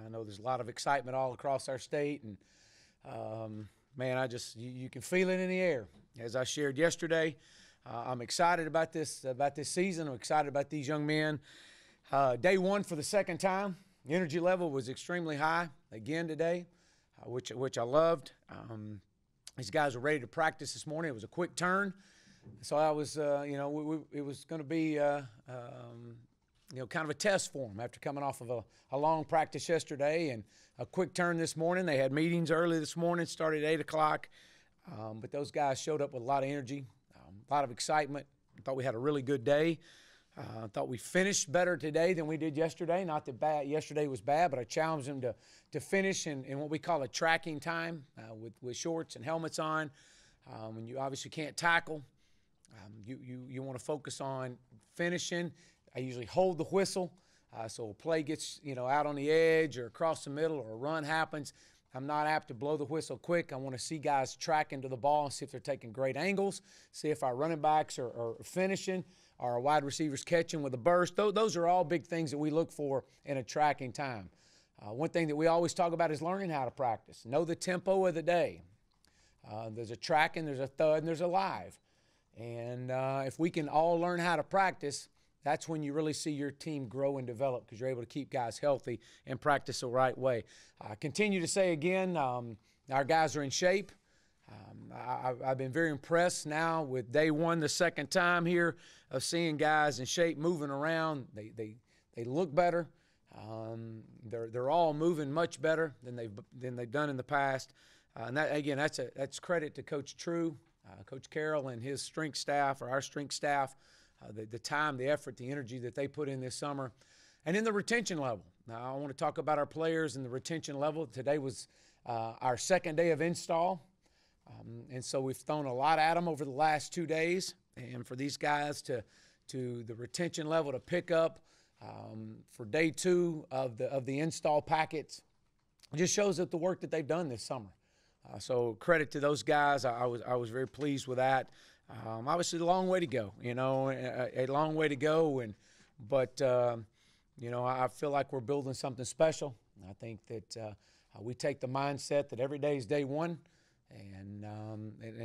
I know there's a lot of excitement all across our state, and man, you can feel it in the air. As I shared yesterday, I'm excited about this season. I'm excited about these young men. Day one for the second time, the energy level was extremely high again today, which I loved. These guys were ready to practice this morning. It was a quick turn, so I was, it was going to be, kind of a test for them after coming off of a long practice yesterday and a quick turn this morning. They had meetings early this morning, started at 8 o'clock, but those guys showed up with a lot of energy, a lot of excitement. I thought we had a really good day. I thought we finished better today than we did yesterday. Not that yesterday was bad, but I challenged them to finish in what we call a tracking time with shorts and helmets on. When you obviously can't tackle, you want to focus on finishing. I usually hold the whistle, so a play gets out on the edge or across the middle or a run happens. I'm not apt to blow the whistle quick. I want to see guys track into the ball and see if they're taking great angles, see if our running backs are finishing, or our wide receivers catching with a burst. Those are all big things that we look for in a tracking time. One thing that we always talk about is learning how to practice. Know the tempo of the day. There's a tracking, there's a thud, and there's a live. And if we can all learn how to practice, that's when you really see your team grow and develop, because you're able to keep guys healthy and practice the right way. I continue to say again, our guys are in shape. I've been very impressed now with day one, the second time here, of seeing guys in shape, moving around. They look better. They're all moving much better than they've done in the past. And that, again, that's credit to Coach True, Coach Carroll, and his strength staff, or our strength staff. The time, the effort, the energy that they put in this summer. And in the retention level. Now, I want to talk about our players and the retention level. Today was our second day of install. And so we've thrown a lot at them over the last 2 days. And for these guys to the retention level to pick up for day two of the install packets, it just shows that the work that they've done this summer. So credit to those guys. I was very pleased with that. Obviously, a long way to go, a long way to go. But I feel like we're building something special. I think that we take the mindset that every day is day one, and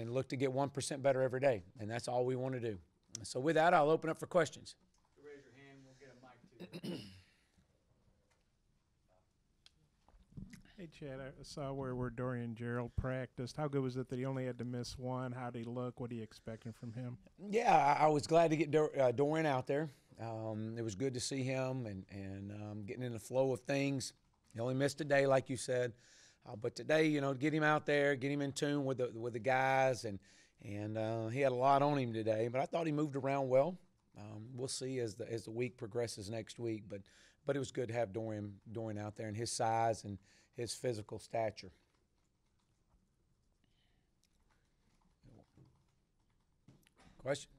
look to get 1% better every day. And that's all we want to do. So with that, I'll open up for questions. Raise your hand, we'll get a mic to you. Hey, Chad, I saw where Dorian Gerald practiced. How good was it that he only had to miss one? How did he look? What are you expecting from him? Yeah, I was glad to get Dorian out there. It was good to see him and getting in the flow of things. He only missed a day, like you said. But today, get him out there, get him in tune with the guys, and he had a lot on him today. But I thought he moved around well. We'll see as the week progresses next week. But it was good to have Dorian out there and his size and his physical stature. Question?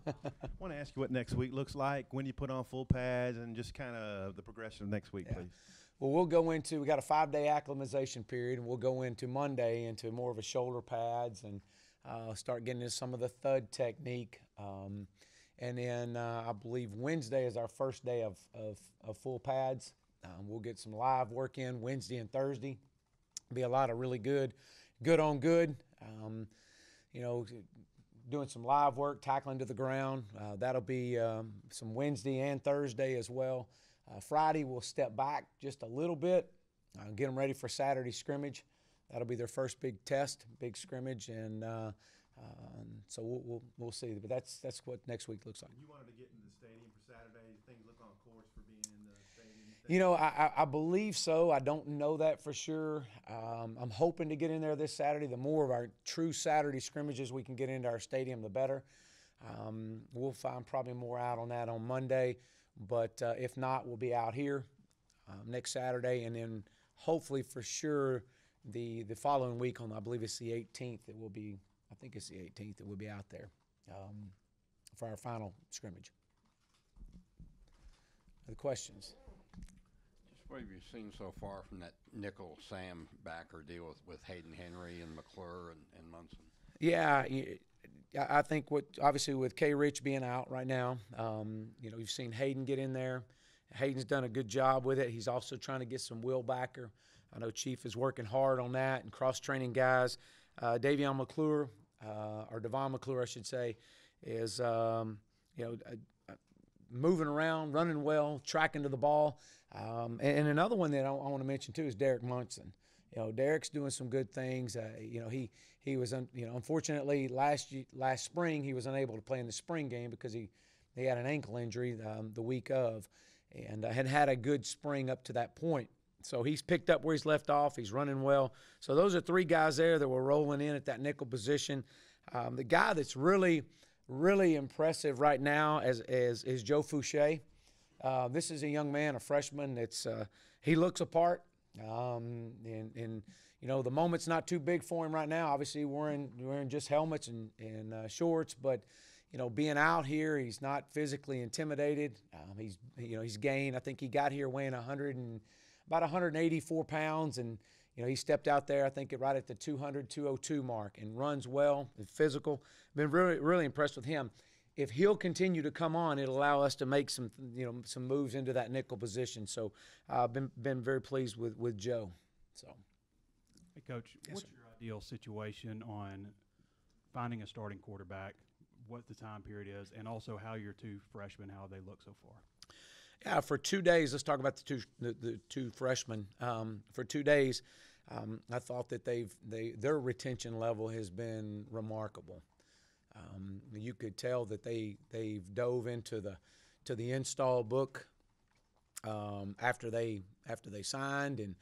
I want to ask you what next week looks like, when you put on full pads, and just kind of the progression of next week, please. Well, we got a 5-day acclimatization period, and we'll go into Monday into more of a shoulder pads and start getting into some of the thud technique. And then I believe Wednesday is our first day of full pads. We'll get some live work in Wednesday and Thursday. Be a lot of really good on good. Doing some live work, tackling to the ground. That'll be some Wednesday and Thursday as well. Friday we'll step back just a little bit, get them ready for Saturday scrimmage. That'll be their first big test, big scrimmage, and so we'll see. But that's what next week looks like. You wanted to get in the stadium for Saturday. Things look on course for being in the stadium. I believe so. I don't know that for sure. I'm hoping to get in there this Saturday. The more of our true Saturday scrimmages we can get into our stadium, the better. We'll find probably more out on that on Monday. But if not, we'll be out here next Saturday, and then hopefully for sure the following week I believe it's the 18th that we'll be. I think it's the 18th that we'll be out there for our final scrimmage. Other questions? Just what have you seen so far from that nickel Sam backer deal with Hayden Henry and McClure and Munson? Yeah, I think obviously with K. Rich being out right now, you've seen Hayden get in there, Hayden's done a good job with it. He's also trying to get some Will Backer. I know Chief is working hard on that and cross-training guys. Davion McClure, or Devon McClure, I should say, is moving around, running well, tracking to the ball. And another one that I want to mention too is Derek Munson. Derek's doing some good things. He was unfortunately last spring he was unable to play in the spring game because he had an ankle injury the week of, and had a good spring up to that point. So he's picked up where he's left off. He's running well. So those are three guys there that were rolling in at that nickel position. The guy that's really impressive right now is Joe Fouché. This is a young man, a freshman. He looks apart. And the moment's not too big for him right now. Obviously, wearing just helmets and shorts, but being out here, he's not physically intimidated. He's gained. I think he got here weighing about 184 pounds, and he stepped out there, I think, right at the 202 mark, and runs well and physical. Been really impressed with him. If he'll continue to come on, it'll allow us to make some moves into that nickel position. So I've been very pleased with Joe. So, hey, Coach, what's your ideal situation on finding a starting quarterback, what the time period is, and also how your two freshmen, how they look so far? Yeah, for 2 days, let's talk about the two freshmen. For 2 days, I thought that their retention level has been remarkable. You could tell that they've dove into the install book after they signed, and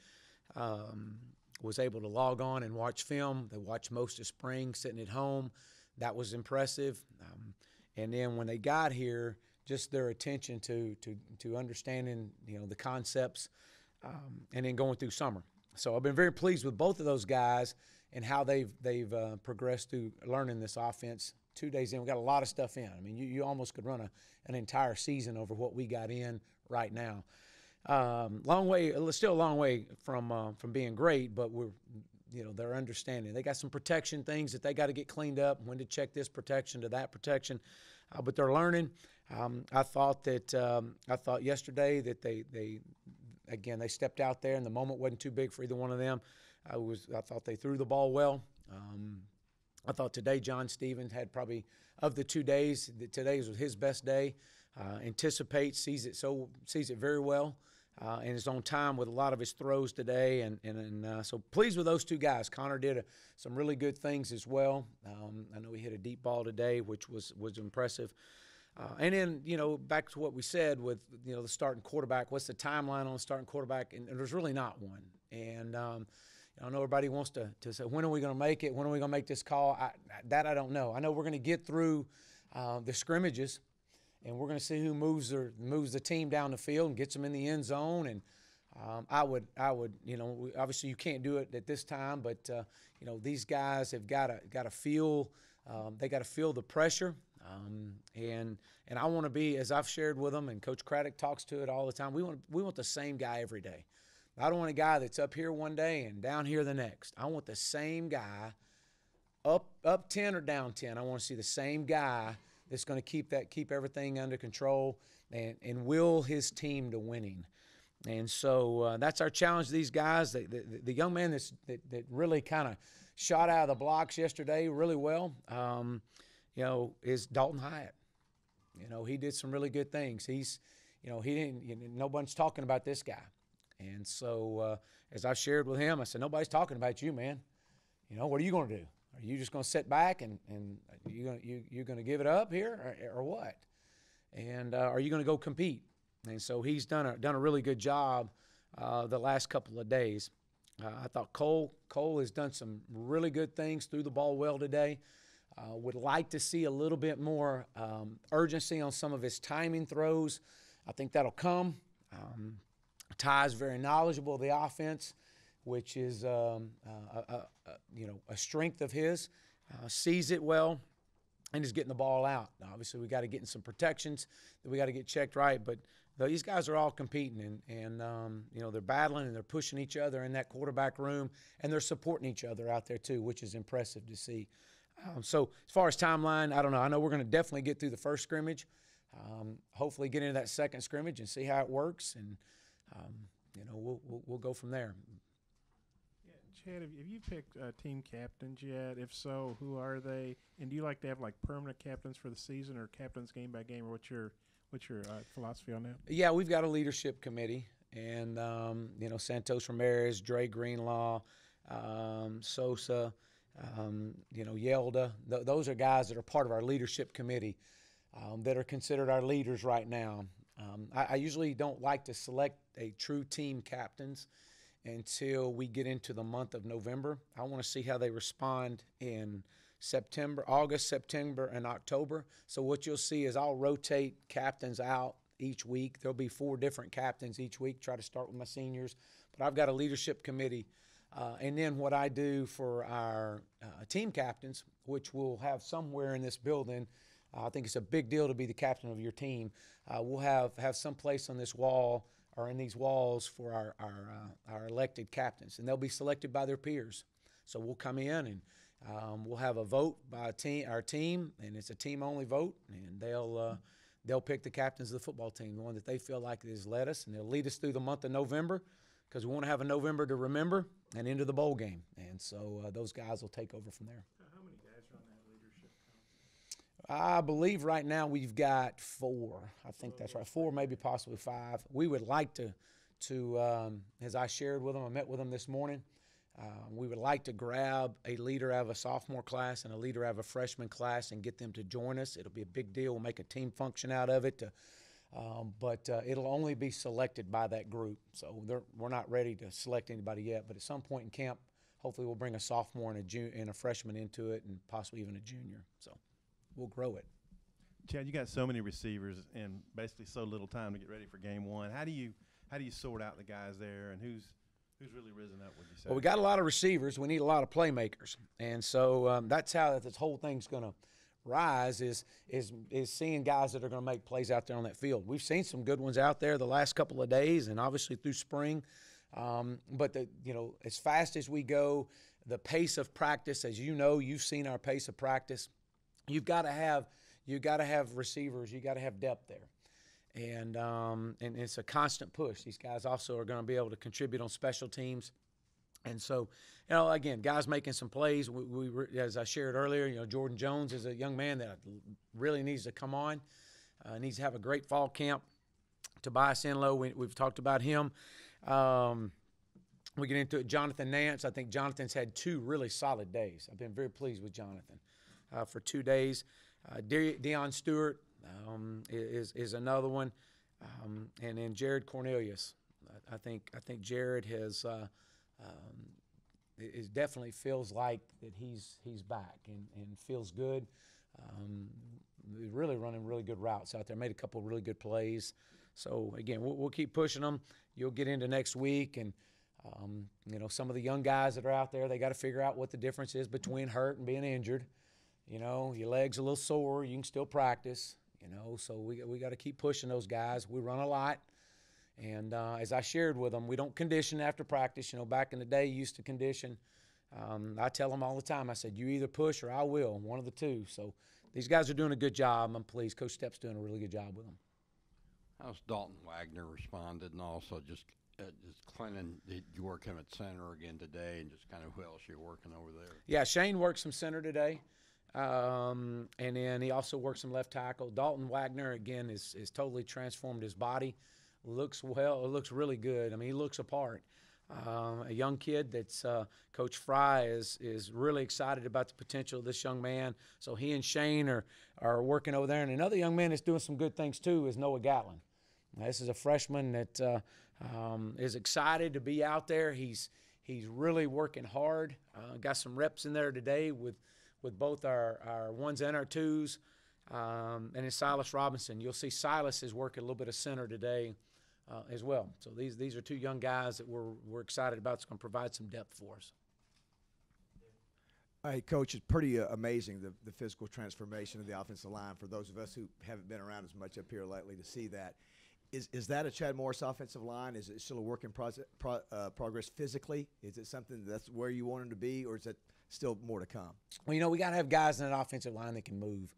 was able to log on and watch film. They watched most of spring sitting at home. That was impressive. And then when they got here, just their attention to understanding the concepts, and then going through summer. So I've been very pleased with both of those guys and how they've progressed through learning this offense. 2 days in, we got a lot of stuff in. I mean, you almost could run an entire season over what we got in right now. Still a long way from being great, but they're understanding. They got some protection things that they got to get cleaned up. When to check this protection to that protection, but they're learning. I thought yesterday that they stepped out there and the moment wasn't too big for either one of them. I thought they threw the ball well. I thought today John Stevens had probably, of the 2 days, today's was his best day. Anticipates, sees it very well, and is on time with a lot of his throws today. And so pleased with those two guys. Connor did some really good things as well. I know he hit a deep ball today, which was impressive. And then, back to what we said with, the starting quarterback, what's the timeline on the starting quarterback? And there's really not one. And I know everybody wants to say, when are we going to make it? When are we going to make this call? I don't know. I know we're going to get through the scrimmages, and we're going to see who moves the team down the field and gets them in the end zone. And I would, obviously you can't do it at this time, but these guys have got to feel, they got to feel the pressure. And I want to be, as I've shared with them, and Coach Craddock talks to it all the time, we want the same guy every day. I don't want a guy that's up here one day and down here the next. I want the same guy, up 10 or down 10. I want to see the same guy that's going to keep everything under control and will his team to winning. And so that's our challenge to these guys. The young man that really kind of shot out of the blocks yesterday really well, is Dalton Hyatt. He did some really good things. He's, nobody's talking about this guy. And so as I shared with him, I said, nobody's talking about you, man. What are you going to do? Are you just going to sit back and you're going to give it up here or what? And are you going to go compete? And so he's done a really good job the last couple of days. I thought Cole has done some really good things, threw the ball well today. Would like to see a little bit more urgency on some of his timing throws. I think that'll come. Ty's very knowledgeable of the offense, which is a strength of his. Sees it well and is getting the ball out. Now, obviously, we got to get in some protections that we got to get checked right, but these guys are all competing and they're battling and they're pushing each other in that quarterback room, and they're supporting each other out there too, which is impressive to see. So as far as timeline, I don't know. I know we're going to definitely get through the first scrimmage. hopefully get into that second scrimmage and see how it works, and we'll go from there. Yeah, Chad, have you picked team captains yet? If so, who are they? And do you like to have like permanent captains for the season, or captains game by game, or what's your philosophy on that? Yeah, we've got a leadership committee, and Santos Ramirez, Dre Greenlaw, Sosa, Yelda. Those are guys that are part of our leadership committee that are considered our leaders right now. I usually don't like to select a true team captains until we get into the month of November. I want to see how they respond in August, September, and October. So what you'll see is I'll rotate captains out each week. There'll be 4 different captains each week. Try to start with my seniors. But I've got a leadership committee. And then what I do for our team captains, which we'll have somewhere in this building, I think it's a big deal to be the captain of your team. We'll have some place on this wall or in these walls for our elected captains, and they'll be selected by their peers. So we'll come in and we'll have a vote by our team, and it's a team-only vote, and they'll pick the captains of the football team, the one that they feel like has led us, and they'll lead us through the month of November, because we want to have a November to remember and into the bowl game. And so those guys will take over from there. How many guys are on that leadership council? I believe right now we've got 4. I think that's right. 4, maybe possibly 5. We would like to as I shared with them, I met with them this morning, we would like to grab a leader out of a sophomore class and a leader out of a freshman class and get them to join us. It'll be a big deal. We'll make a team function out of it. But it'll only be selected by that group. So we're not ready to select anybody yet. But at some point in camp, hopefully we'll bring a sophomore and a freshman into it, and possibly even a junior. So we'll grow it. Chad, you got so many receivers and basically so little time to get ready for game one. How do you sort out the guys there, and who's really risen up, would you say? Well, we got a lot of receivers. We need a lot of playmakers. And so that's how this whole thing's going to rise is seeing guys that are going to make plays out there on that field. We've seen some good ones out there the last couple of days, and obviously through spring. But as fast as we go, the pace of practice, as you know, you've seen our pace of practice. You've got to have receivers. You got to have depth there, and it's a constant push. These guys also are going to be able to contribute on special teams. And so, again, guys making some plays. We as I shared earlier, Jordan Jones is a young man that really needs to come on. Needs to have a great fall camp. Tobias Enlow, we've talked about him. We get into it. Jonathan Nance. I think Jonathan's had 2 really solid days. I've been very pleased with Jonathan for 2 days. Deion Stewart is another one, and then Jared Cornelius. I think Jared has. It definitely feels like that he's back and feels good. Really running really good routes out there. Made a couple of really good plays. So again, we'll keep pushing them. You'll get into next week, and some of the young guys that are out there, they got to figure out what the difference is between hurt and being injured. Your leg's a little sore, you can still practice. So we got to keep pushing those guys. We run a lot. And as I shared with them, we don't condition after practice. Back in the day, you used to condition. I tell them all the time, I said, you either push or I will, one of the two. So these guys are doing a good job. I'm pleased. Coach Stepp's doing a really good job with them. How's Dalton Wagner responded, and also just Clinton, did you work him at center again today, and just kind of who else you're working over there? Yeah, Shane worked some center today. And then he also worked some left tackle. Dalton Wagner, again, is totally transformed his body. Looks really good. I mean, he looks apart. A young kid that's Coach Fry is really excited about the potential of this young man. So he and Shane are working over there. And another young man that's doing some good things too is Noah Gatlin. Now, this is a freshman that is excited to be out there. He's really working hard. Got some reps in there today with both our ones and our twos. And then Silas Robinson. You'll see Silas is working a little bit of center today as well. So these are 2 young guys that we're excited about. It's going to provide some depth for us. Hey, Coach, it's pretty amazing, the physical transformation of the offensive line for those of us who haven't been around as much up here lately to see that. Is that a Chad Morris offensive line? Is it still a work in progress physically? Is it something that's where you want him to be, or is it still more to come? Well, we got to have guys in that offensive line that can move.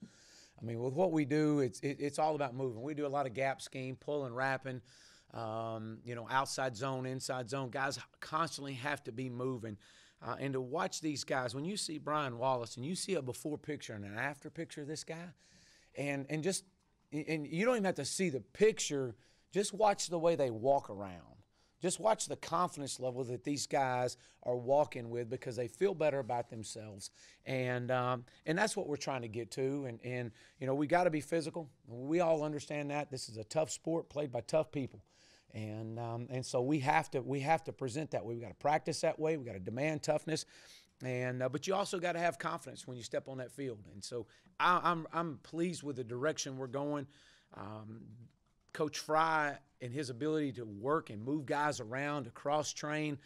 I mean, with what we do, it's all about moving. We do a lot of gap scheme, pulling, wrapping, outside zone, inside zone. Guys constantly have to be moving. And to watch these guys, when you see Brian Wallace and you see a before picture and an after picture of this guy, and you don't even have to see the picture, just watch the way they walk around. Just watch the confidence level that these guys are walking with because they feel better about themselves. And that's what we're trying to get to. And we got to be physical. We all understand that. This is a tough sport played by tough people. And so we have to present that way. We got to practice that way. We got to demand toughness. But you also got to have confidence when you step on that field. And so I'm pleased with the direction we're going. Coach Fry and his ability to work and move guys around, to cross-train,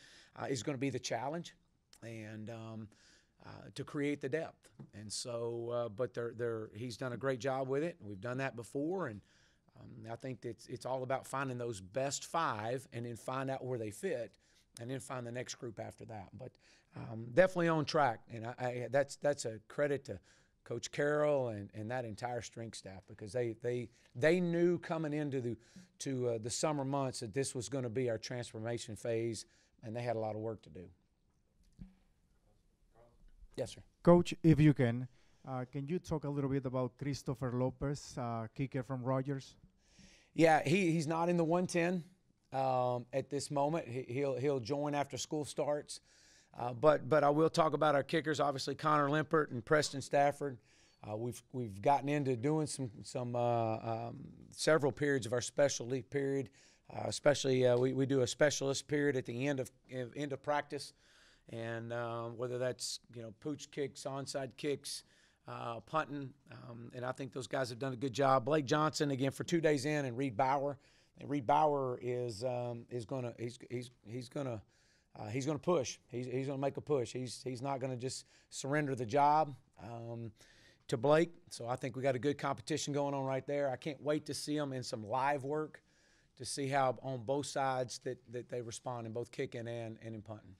is going to be the challenge, and to create the depth. And so, but he's done a great job with it. We've done that before, and I think that it's all about finding those best five and then find out where they fit, and then find the next group after that. But definitely on track, and that's a credit to Coach Carroll and that entire strength staff, because they knew coming into the summer months that this was going to be our transformation phase, and they had a lot of work to do. Yes, sir. Coach, if you can you talk a little bit about Christopher Lopez, kicker from Rogers? Yeah, he's not in the 110 at this moment. He'll join after school starts. But I will talk about our kickers. Obviously, Connor Limpert and Preston Stafford. We've gotten into doing some several periods of our specialty period. Especially we do a specialist period at the end of practice, and whether that's pooch kicks, onside kicks, punting, and I think those guys have done a good job. Blake Johnson again for 2 days in, and Reed Bauer. And Reed Bauer is gonna push. He's gonna make a push. He's not gonna just surrender the job to Blake. So I think we got a good competition going on right there. I can't wait to see them in some live work to see how on both sides that they respond in both kicking and in punting.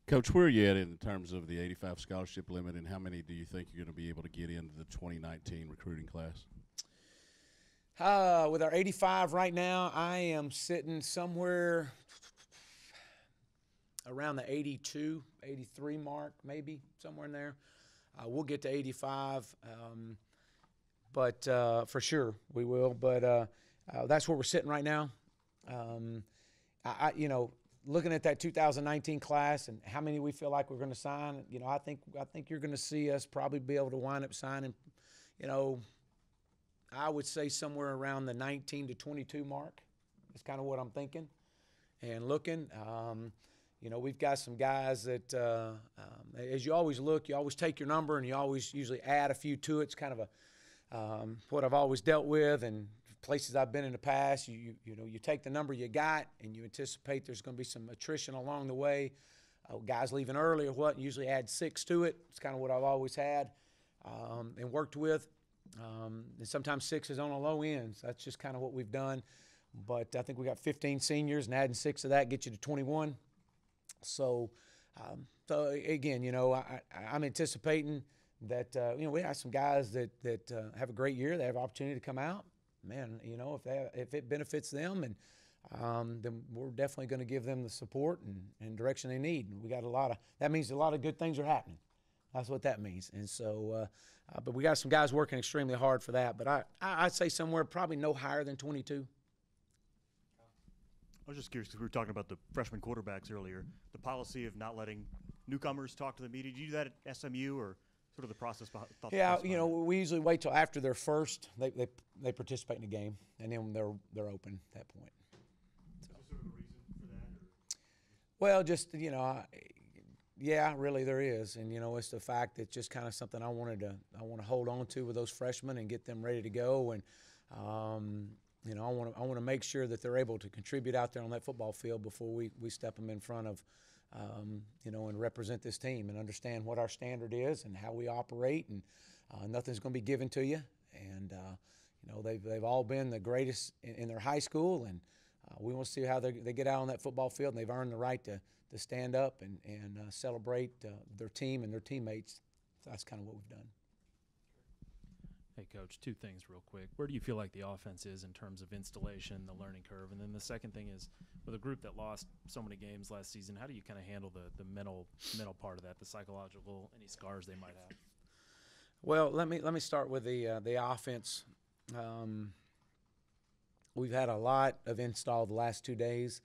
Coach, where are you at in terms of the 85 scholarship limit, and how many do you think you're going to be able to get into the 2019 recruiting class? With our 85 right now, I am sitting somewhere around the 82, 83 mark, maybe somewhere in there. We'll get to 85, but for sure we will. But that's where we're sitting right now. Looking at that 2019 class and how many we feel like we're going to sign, I think you're going to see us probably be able to wind up signing, I would say somewhere around the 19 to 22 mark. That's kind of what I'm thinking and looking. We've got some guys that, as you always look, you always take your number and you always usually add a few to it. It's kind of what I've always dealt with, and places I've been in the past. You take the number you got and you anticipate there's going to be some attrition along the way. Guys leaving early or what, and usually add 6 to it. It's kind of what I've always had and worked with. And sometimes 6 is on a low end. So that's just kind of what we've done. But I think we got 15 seniors, and adding 6 of that gets you to 21. So again, I'm anticipating that we have some guys that have a great year. They have opportunity to come out. Man, if it benefits them, and then we're definitely going to give them the support and direction they need. And we got that means a lot of good things are happening. That's what that means. And so, but we got some guys working extremely hard for that. But I'd say somewhere probably no higher than 22. I was just curious because we were talking about the freshman quarterbacks earlier. The policy of not letting newcomers talk to the media. Do you do that at SMU, or sort of the process behind? Yeah, we usually wait till after their first. They participate in the game, and then they're open at that point. So. Is there sort of a reason for that? Well, just yeah, really there is, and it's the fact that just kind of something I want to hold on to with those freshmen and get them ready to go, and I want to make sure that they're able to contribute out there on that football field before we step them in front of, and represent this team and understand what our standard is and how we operate, and nothing's going to be given to you, and they've all been the greatest in their high school, and we want to see how they get out on that football field, and they've earned the right to stand up and celebrate their team and their teammates. So that's kind of what we've done. Hey, Coach, two things real quick. Where do you feel like the offense is in terms of installation, the learning curve? And then the second thing is, with a group that lost so many games last season, how do you kind of handle the mental part of that, the psychological, any scars they might have? Well, let me start with the offense. We've had a lot of install the last 2 days.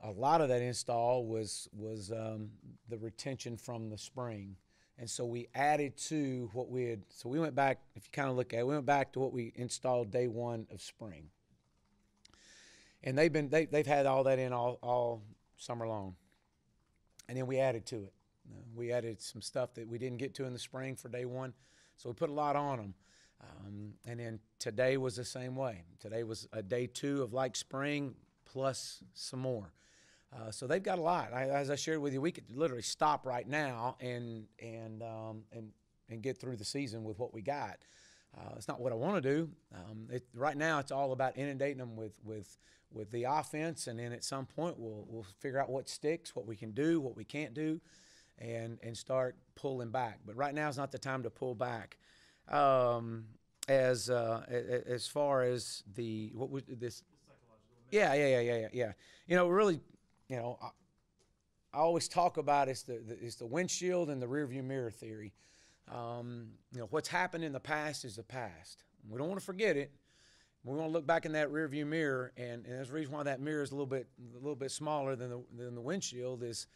A lot of that install was the retention from the spring. And so we added to what we had. So we went back, if you kind of look at it, we went back to what we installed day one of spring. And they've had all that in all summer long. And then we added to it. We added some stuff that we didn't get to in the spring for day one. So we put a lot on them. And then today was the same way. Today was a day two of like spring plus some more. So they've got a lot. As I shared with you, we could literally stop right now and get through the season with what we got. It's not what I want to do. Right now, it's all about inundating them with the offense, and then at some point we'll figure out what sticks, what we can do, what we can't do, and start pulling back. But right now is not the time to pull back. As far as what was this? Yeah. You know, really. You know, I always talk about it's the windshield and the rearview mirror theory. You know, what's happened in the past is the past. We don't want to forget it. We want to look back in that rearview mirror, and there's a reason why that mirror is a little bit smaller than the windshield is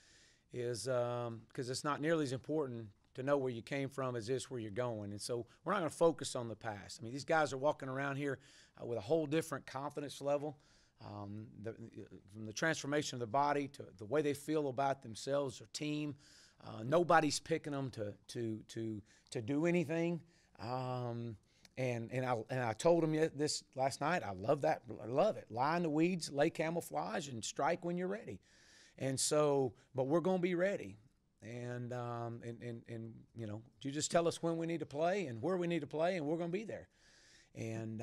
because it's not nearly as important to know where you came from as this where you're going. And so we're not going to focus on the past. I mean, these guys are walking around here with a whole different confidence level. From the transformation of the body to the way they feel about themselves, their team, nobody's picking them to do anything. And I told them this last night. I love that. I love it. Lie in the weeds, lay camouflage, and strike when you're ready. And so, but we're going to be ready. And you know, you just tell us when we need to play and where we need to play, and we're going to be there. And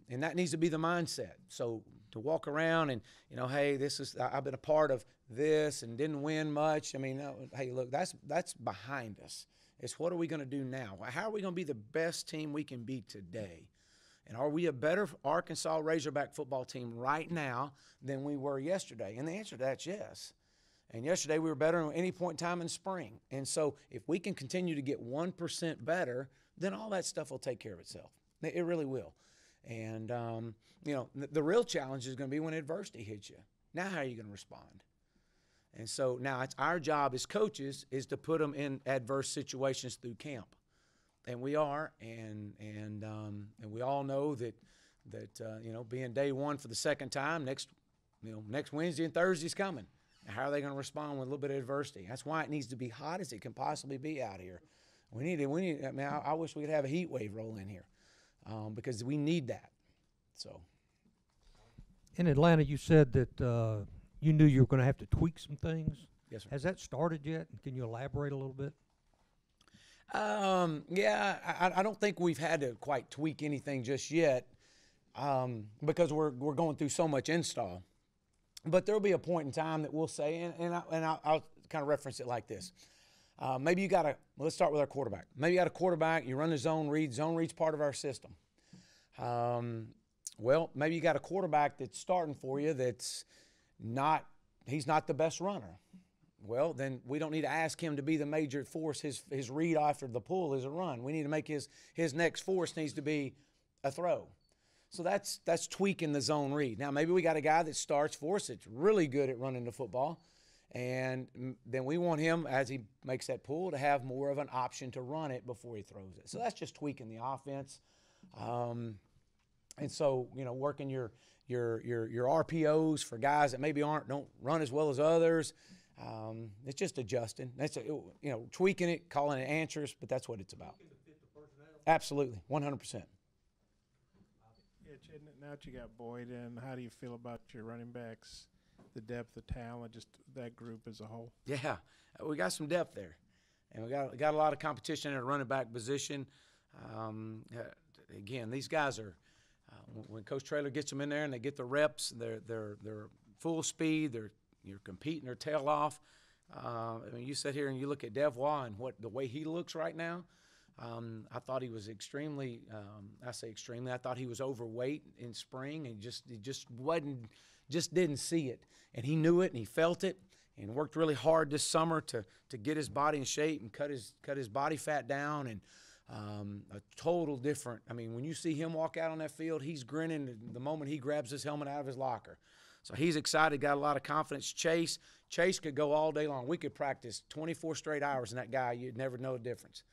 that needs to be the mindset. So to walk around and, you know, hey, I've been a part of this and didn't win much. I mean, hey, look, that's behind us. It's what are we going to do now? How are we going to be the best team we can be today? And are we a better Arkansas Razorback football team right now than we were yesterday? And the answer to that's yes. And yesterday we were better than any point in time in spring. And so if we can continue to get 1% better, then all that stuff will take care of itself. It really will. And, you know, the real challenge is going to be when adversity hits you. Now how are you going to respond? And so now it's our job as coaches is to put them in adverse situations through camp. And we are, and we all know that you know, being day one for the second time, next Wednesday and Thursday's coming. Now, how are they going to respond with a little bit of adversity? That's why it needs to be hot as it can possibly be out here. We need. I mean, I wish we could have a heat wave roll in here. Because we need that. So, in Atlanta, you said that you knew you were going to have to tweak some things. Yes, sir. Has that started yet? Can you elaborate a little bit? Yeah, I don't think we've had to quite tweak anything just yet because we're going through so much install. But there'll be a point in time that we'll say, and I'll kind of reference it like this. Maybe you got let's start with our quarterback. Maybe you got a quarterback, you run the zone read. Zone read's part of our system. Well, maybe you got a quarterback that's starting for you he's not the best runner. Well, then we don't need to ask him to be the major force. His read after the pull is a run. We need to make his next force needs to be a throw. So that's tweaking the zone read. Now, maybe we got a guy that starts for us that's really good at running the football. And then we want him, as he makes that pull, to have more of an option to run it before he throws it. So that's just tweaking the offense. And so, you know, working your RPOs for guys that maybe don't run as well as others. It's just adjusting. Tweaking it, calling it answers, but that's what it's about. Absolutely, 100%. Yeah, Chad, now that you got Boyd in, how do you feel about your running backs? The depth, the talent, just that group as a whole. Yeah, we got some depth there, and we got a lot of competition at a running back position. Again, these guys are when Coach Traylor gets them in there and they get the reps, they're full speed. You're competing their tail off. I mean, you sit here and you look at Devois and the way he looks right now. I thought he was extremely, I say extremely, I thought he was overweight in spring, and he just didn't see it. And he knew it, and he felt it, and worked really hard this summer to get his body in shape and cut his body fat down. And a total different. I mean, when you see him walk out on that field, he's grinning the moment he grabs his helmet out of his locker. So he's excited, got a lot of confidence. Chase could go all day long. We could practice 24 straight hours, and that guy, you'd never know the difference.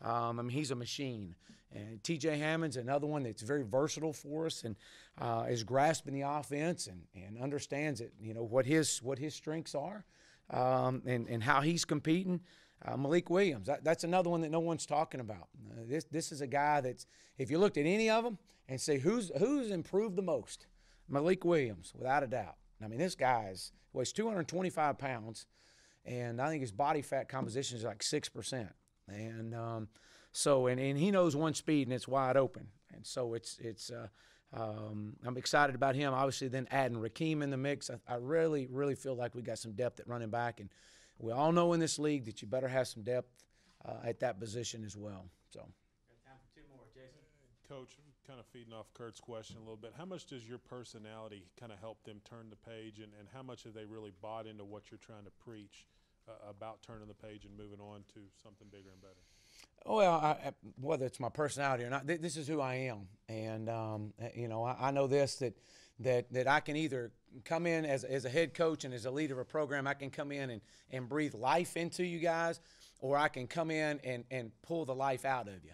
I mean, he's a machine. And T.J. Hammond's another one that's very versatile for us, and is grasping the offense and understands it. You know what his strengths are, and how he's competing. Malik Williams, that's another one that no one's talking about. This is a guy that's, if you looked at any of them and say who's improved the most, Malik Williams, without a doubt. I mean, this guy weighs 225 pounds, and I think his body fat composition is like 6%. And and he knows one speed, and it's wide open. And so I'm excited about him. Obviously, then adding Rakeem in the mix, I really, really feel like we got some depth at running back, and we all know in this league that you better have some depth at that position as well. So, got time for 2 more, Jason. Coach, kind of feeding off Kurt's question a little bit, how much does your personality kind of help them turn the page, and how much have they really bought into what you're trying to preach about turning the page and moving on to something bigger and better? Well, whether it's my personality or not, this is who I am, and I know this that I can either come in as a head coach and as a leader of a program. I can come in and breathe life into you guys, or I can come in and pull the life out of you.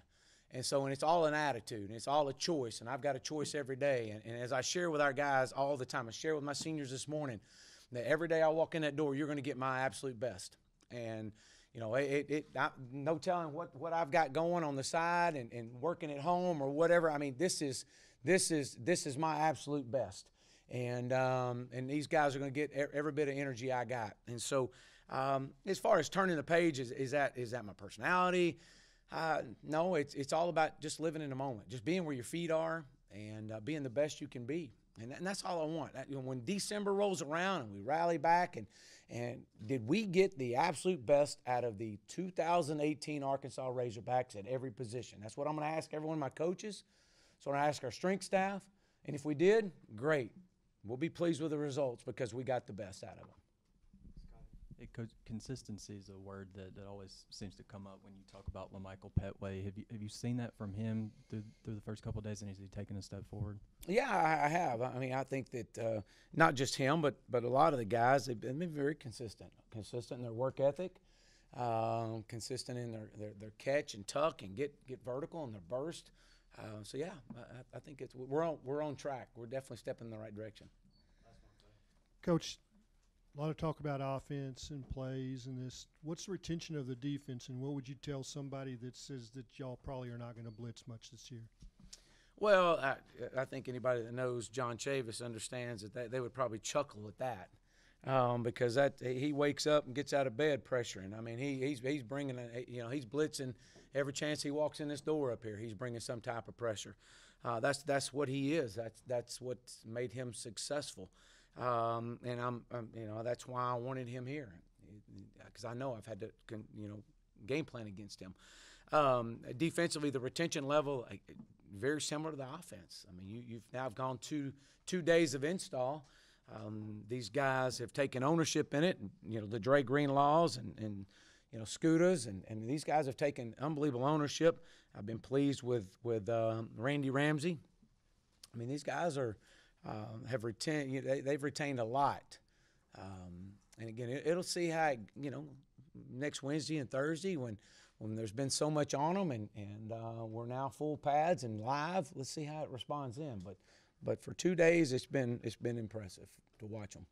And so, and it's all an attitude, and it's all a choice, and I've got a choice every day. And as I share with our guys all the time, I share with my seniors this morning that every day I walk in that door, you're going to get my absolute best. And no telling what I've got going on the side and working at home or whatever. I mean, this is my absolute best, and these guys are going to get every bit of energy I got. And so, as far as turning the page, is that my personality? No, it's all about just living in the moment, just being where your feet are, and being the best you can be. And that's all I want. When December rolls around and we rally back, and did we get the absolute best out of the 2018 Arkansas Razorbacks at every position? That's what I'm going to ask every one of my coaches. So I'm going to ask our strength staff. And if we did, great. We'll be pleased with the results because we got the best out of them. Coach, consistency is a word that always seems to come up when you talk about LaMichael Petway. Have you seen that from him through the first couple of days, and has he taken a step forward? Yeah, I have. I mean, I think that not just him, but a lot of the guys, they've been very consistent in their work ethic, consistent in their catch and tuck and get vertical and their burst. So yeah, I think we're on track. We're definitely stepping in the right direction. Coach, a lot of talk about offense and plays and this. What's the retention of the defense, and what would you tell somebody that says that y'all probably are not going to blitz much this year? Well, I think anybody that knows John Chavis understands that they would probably chuckle at that, because he wakes up and gets out of bed pressuring. I mean, he's bringing he's blitzing every chance he walks in this door up here. He's bringing some type of pressure. That's what he is. That's what's made him successful. And I'm that's why I wanted him here, because I know I've had to game plan against him. Defensively, the retention level very similar to the offense. I mean, you've now gone two days of install. These guys have taken ownership in it. And, the Dre Greenlaws and Scooters and these guys have taken unbelievable ownership. I've been pleased with Randy Ramsey. I mean, these guys have retained. They've retained a lot. And again, it'll see how next Wednesday and Thursday when there's been so much on them and we're now full pads and live. Let's see how it responds then. But for 2 days, it's been impressive to watch them.